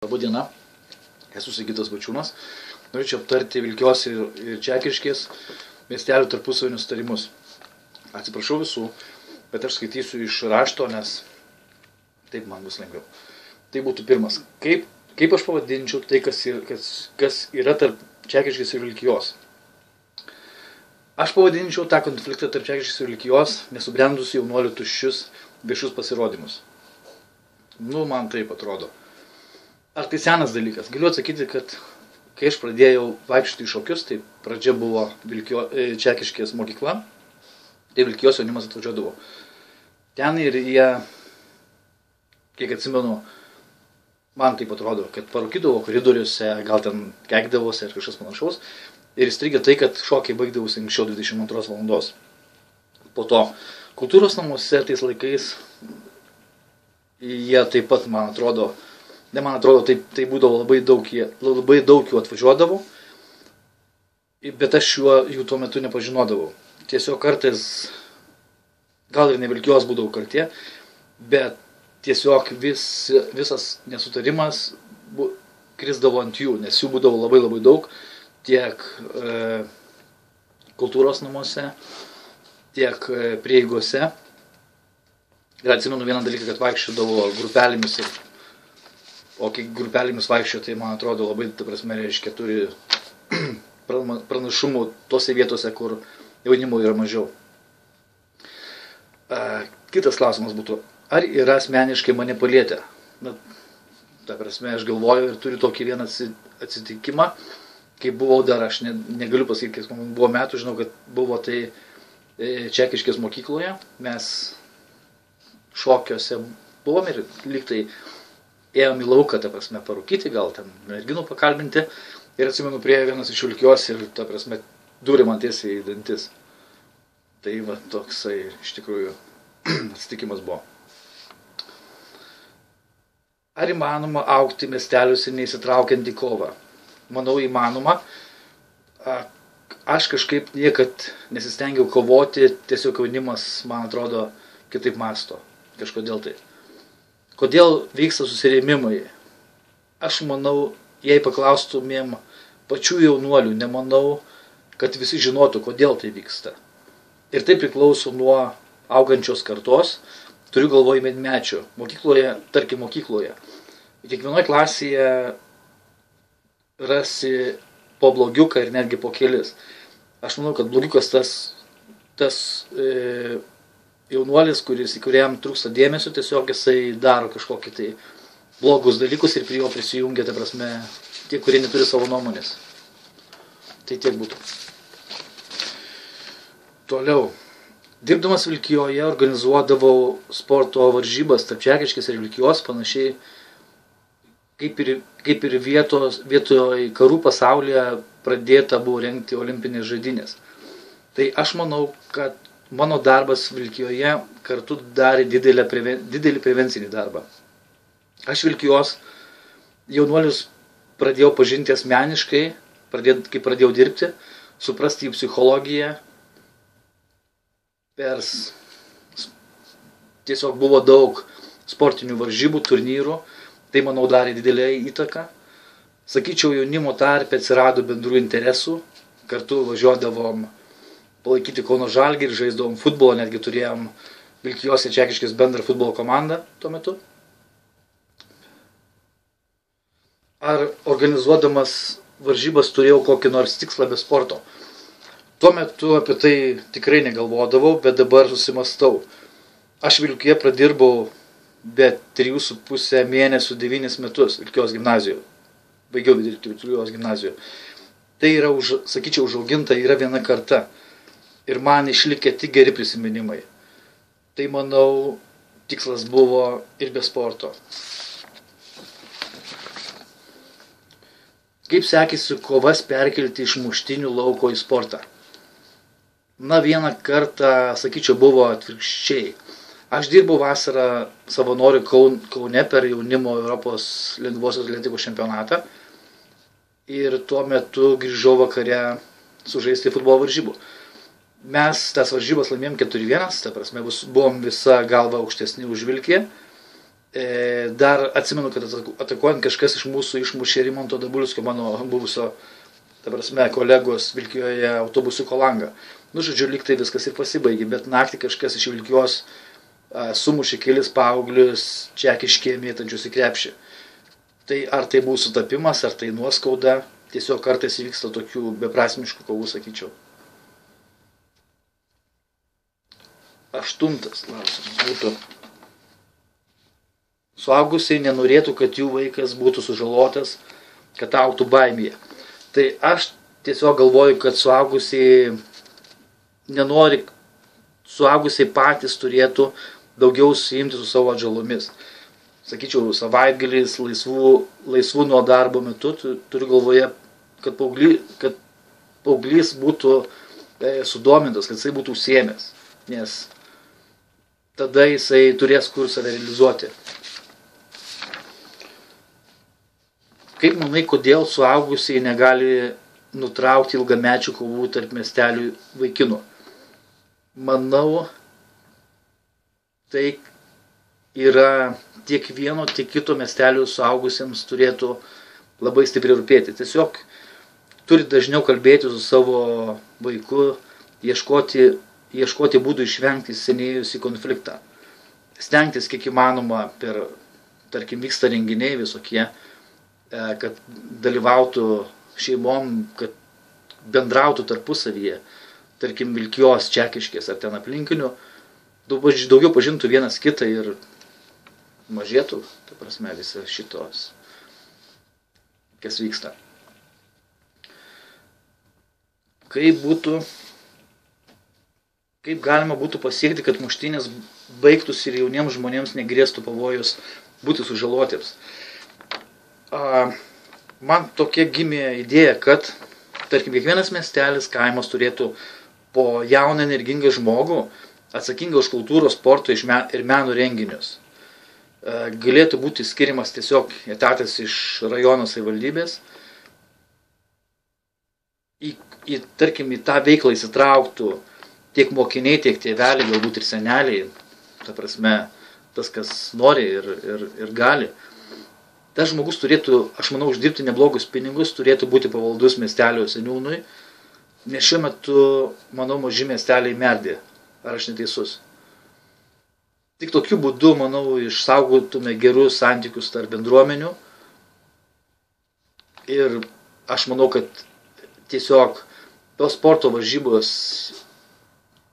Labadiena, esu Sigitas Bačiūnas. Norėčiau aptarti Vilkios ir Čekiškės miestelių tarpusavinius sutarimus. Atsiprašau visų, bet aš skaitysiu iš rašto, nes taip man bus lengviau. Tai būtų pirmas. Kaip aš pavadinčiau tai, kas yra tarp Čekiškės ir Vilkios? Aš pavadinčiau tą konfliktą tarp Čekiškės ir Vilkios nesubrendusių jaunuolių tuščius viešus pasirodymus. Man taip atrodo. Ar tai senas dalykas? Galiu atsakyti, kad kai aš pradėjau vaikščioti į šokius, tai pradžia buvo Čekiškės mokykla, tai Vilkijos jaunimas atvažiuodavo. Ten ir jie, kiek atsimenu, man taip atrodo, kad parūkydavo koridoriuose, gal ten keikdavosi ar kažkas panašaus, ir įstrigė tai, kad šokiai baigdavosi anksčiau 22 valandos. Po to kultūros namuose tais laikais jie taip pat, tai būdavo labai daug jų atvažiuodavo, bet aš jų tuo metu nepažinodavau. Tiesiog kartais, gal ir ne Vilkijos būdavo kaltė, bet tiesiog visas nesutarimas krisdavo ant jų, nes jų būdavo labai daug, tiek kultūros namuose, tiek prieigose. Ir atsimenu vieną dalyką, kad vaikščiodavo grupelėmis, o kai grupelėmis vaikščio, tai man atrodo labai, reiškia, turi pranašumų tose vietose, kur jaunimo yra mažiau. Kitas klausimas būtų, ar yra asmeniškai mane palietę? Aš galvoju ir turiu tokį vieną atsitikimą, kai buvau dar, aš negaliu pasakyti, kiek man buvo metų, žinau, kad buvo tai Čekiškės mokykloje, mes šokiuose buvom ir lyg tai ėjom į lauką, parūkyti, gal ten merginų pakalbinti, ir atsimenu, priėjo vienas iš Vilkijos ir, dūrė man tiesiai į dantis. Tai toksai iš tikrųjų atsitikimas buvo. Ar įmanoma augti miesteliuose neįsitraukiant į kovą? Manau, įmanoma. Aš kažkaip niekad nesistengiau kovoti, tiesiog jaunimas, man atrodo, kitaip mąsto. Kažkodėl tai. Kodėl vyksta susirėmimai? Aš manau, jei paklaustumėm pačių jaunuolių, nemanau, kad visi žinotų, kodėl tai vyksta. Ir tai priklauso nuo augančios kartos, turiu galvoj medmečio. Mokykloje. Kiekvienoje klasėje rasi po blogiuką ir netgi po kelis. Aš manau, kad blogiukas tas jaunuolis, kuriam trūksta dėmesio, tiesiog jisai daro kažkokį tai blogus dalykus ir prie jo prisijungia, tie, kurie neturi savo nuomonės. Tai tiek būtų. Toliau. Dirbdamas Vilkijoje organizuodavau sporto varžybas tarp Čekiškės ir Vilkijos, panašiai kaip ir vietoj karų pasaulyje pradėta buvo rengti olimpinės žaidynės. Tai aš manau, kad mano darbas Vilkijoje kartu darė didelį prevencinį darbą. Aš Vilkijos jaunuolius pradėjau pažinti asmeniškai, kai pradėjau dirbti, suprasti jų psichologiją. Tiesiog buvo daug sportinių varžybų, turnyrų, tai manau darė didelę įtaką. Sakyčiau, jaunimo tarpe atsirado bendrų interesų, kartu važiuodavom palaikyti Kauno Žalgirį, žaisdavom futbolą, netgi turėjom Vilkijos ir Čekiškės bendrą futbolo komandą tuo metu. Ar organizuodamas varžybas turėjau kokį nors tikslą be sporto? Tuo metu apie tai tikrai negalvodavau, bet dabar susimastau. Aš Vilkijoje pradirbau be 3,5 mėnesių 9 metus Vilkijos gimnazijoje. Baigiau Vilkijos gimnazijoje. Tai yra, sakyčiau, užauginta yra viena karta. Ir man išlikė tik geri prisiminimai. Tai, manau, tikslas buvo ir be sporto. Kaip sekėsi kovas perkelti iš muštinių lauko į sportą? Vieną kartą, sakyčiau, buvo atvirkščiai. Aš dirbau vasarą savanoriu Kaune per jaunimo Europos lengvosios atletikos čempionatą ir tuo metu grįžau vakare sužaisti futbolo varžybų. Mes tas varžybas laimėjom 4-1, buvom visa galva aukštesni už Vilkiją Dar atsimenu, kad atakuojant kažkas iš mūsų išmušė Rimanto Dabulskio, mano buvusio, ta prasme, kolegos Vilkijoje autobusiuko langą. Nu, žodžiu, lyg tai viskas ir pasibaigė, bet naktį kažkas iš Vilkijos sumušė kelis paauglius čekiškėje mėtančius į krepšį. Tai ar tai buvo sutapimas, ar tai nuoskauda, tiesiog kartais įvyksta tokių beprasmiškų kovų, sakyčiau. 8 klausimas būtų. Suaugusiai nenorėtų, kad jų vaikas būtų sužalotas, kad augtų baimėje. Tai aš tiesiog galvoju, kad suaugusiai nenori, suaugusiai patys turėtų daugiau suimti su savo atžalomis. Sakyčiau, savaitgaliais, laisvų nuo darbo metu, turiu galvoje, kad paauglys būtų sudomintas, kad jisai būtų užsiėmęs, nes tada jisai turės kur save realizuoti. Kaip manai, kodėl suaugusiai negali nutraukti ilgamečių kovų tarp miestelių vaikinų? Manau, tai yra tiek vieno, tiek kito miestelių suaugusiems turėtų labai stipriai rūpėti. Tiesiog turi dažniau kalbėti su savo vaiku, ieškoti būdų išvengti įsisenėjusį konfliktą. Stengtis kiek įmanoma tarkim, vyksta renginiai visokie, kad dalyvautų šeimom, kad bendrautų tarpusavyje, tarkim, Vilkijos, Čekiškės ar ten aplinkinių, daugiau pažintų vienas kitą ir mažėtų, ta prasme, visas šitos, kas vyksta. Kaip galima būtų pasiekti, kad muštynės baigtųsi ir jauniems žmonėms negrėstų pavojus būti sužalotiems? Man tokia gimė idėja, kad, tarkim, kiekvienas miestelis, kaimas turėtų po jauną energingą žmogų, atsakingą už kultūros, sporto ir meno renginius. Galėtų būti skiriamas tiesiog etatas iš rajono savivaldybės. Tarkim, į tą veiklą įsitrauktų tiek mokiniai, tiek tėveliai, galbūt ir seneliai, ta prasme, tas, kas nori ir gali. Tas žmogus turėtų, aš manau, uždirbti neblogus pinigus, turėtų būti pavaldus miestelio seniūnui, nes šiuo metu, manau, maži miesteliai merdė. Ar aš neteisus? Tik tokiu būdu, manau, išsaugotume gerus santykius tarp bendruomenių. Ir aš manau, kad tiesiog tos sporto varžybos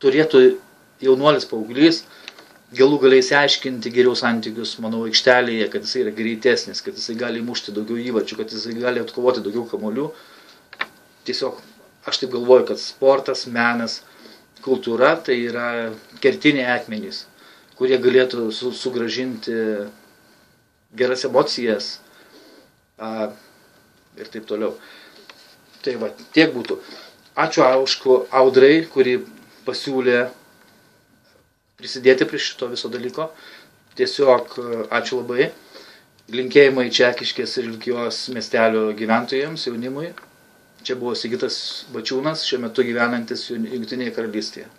turėtų jaunuolis paauglys galų galiai išsiaiškinti geriau santykius, manau, aikštelėje, kad jisai yra greitesnis, kad jisai gali mušti daugiau įvarčių, kad jisai gali atkovoti daugiau kamuolių. Tiesiog aš taip galvoju, kad sportas, menas, kultūra tai yra kertiniai akmenys, kurie galėtų sugrąžinti geras emocijas ir taip toliau. Tai va, tiek būtų. Ačiū Audrai, kuri pasiūlė prisidėti prie šito viso dalyko. Tiesiog ačiū labai. Linkėjimai Čekiškės ir Vilkijos miestelio gyventojams, jaunimui. Čia buvo Sigitas Bačiūnas, šiuo metu gyvenantis Jungtinėje karalystėje.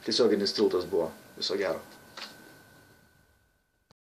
Tiesioginis tiltas buvo. Viso gero.